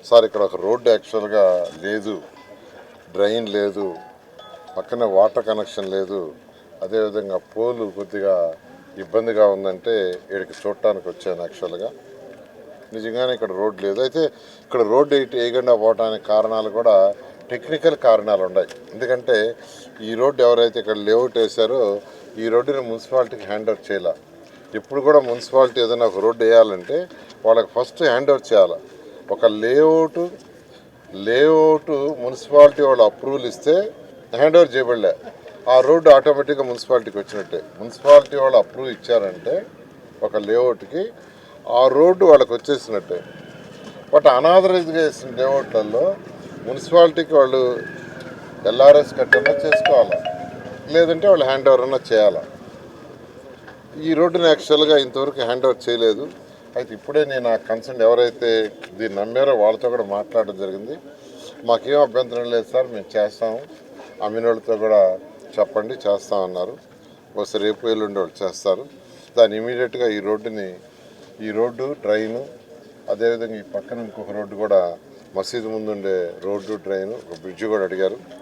Sir ఇక్కడ ఒక road యాక్చువల్గా లేదు, డ్రైన్ లేదు, పక్కనే వాటర్ కనెక్షన్ లేదు, అదేవిధంగా పోలు కొద్దిగా ఇబ్బందిగా ఉందంటే ఇక్కడికి చూడటానికి వచ్చాను. యాక్చువల్గా నిజంగానే ఇక్కడ రోడ్ లేదు. అయితే ఇక్కడ రోడ్డు వేయకుండా పోవడానికి కారణాలు కూడా టెక్నికల్ కారణాలు ఉన్నాయి. ఎందుకంటే ఈ రోడ్డు ఎవరైతే ఇక్కడ లేఅవుట్ వేశారో ఈ రోడ్డుని మున్సిపాలిటీకి హ్యాండ్ ఓవర్ చేయాలి. ఇప్పుడు కూడా మున్సిపాలిటీ ఏదైనా ఒక రోడ్డు వేయాలంటే వాళ్ళకి ఫస్ట్ హ్యాండ్ ఓవర్ చేయాలి. ఒక లేఅవుట్ మున్సిపాలిటీ వాళ్ళు అప్రూవల్ ఇస్తే హ్యాండ్ ఓవర్ చేయబడలే, ఆ రోడ్డు ఆటోమేటిక్గా మున్సిపాలిటీకి వచ్చినట్టే. మున్సిపాలిటీ వాళ్ళు అప్రూవ్ ఇచ్చారంటే ఒక లేఅవుట్కి ఆ రోడ్డు వాళ్ళకి వచ్చేసినట్టే. బట్ అనాథరైజ్గా వేసిన లేఅవుట్లలో మున్సిపాలిటీకి వాళ్ళు ఎల్ఆర్ఎస్ కట్టన్నా చేసుకోవాలి, లేదంటే వాళ్ళు హ్యాండ్ ఓవర్ అన్నా చేయాలి. ఈ రోడ్డుని యాక్చువల్గా ఇంతవరకు హ్యాండ్ ఓవర్ చేయలేదు. అయితే ఇప్పుడే నేను ఆ కన్సర్న్ ఎవరైతే దీన్ని నమ్మారో వాళ్ళతో కూడా మాట్లాడడం జరిగింది. మాకేం అభ్యంతరం లేదు సార్, మేము చేస్తాము, అమ్మిన వాళ్ళతో కూడా చెప్పండి చేస్తామన్నారు. ఒకసారి రేపు ఎల్లుండి వాళ్ళు చేస్తారు. దాన్ని ఇమీడియట్గా ఈ రోడ్డు డ్రైను, అదేవిధంగా ఈ పక్కన ఇంకొక రోడ్డు కూడా మసీదు ముందు ఉండే రోడ్డు డ్రైను, ఒక బ్రిడ్జ్ కూడా అడిగారు.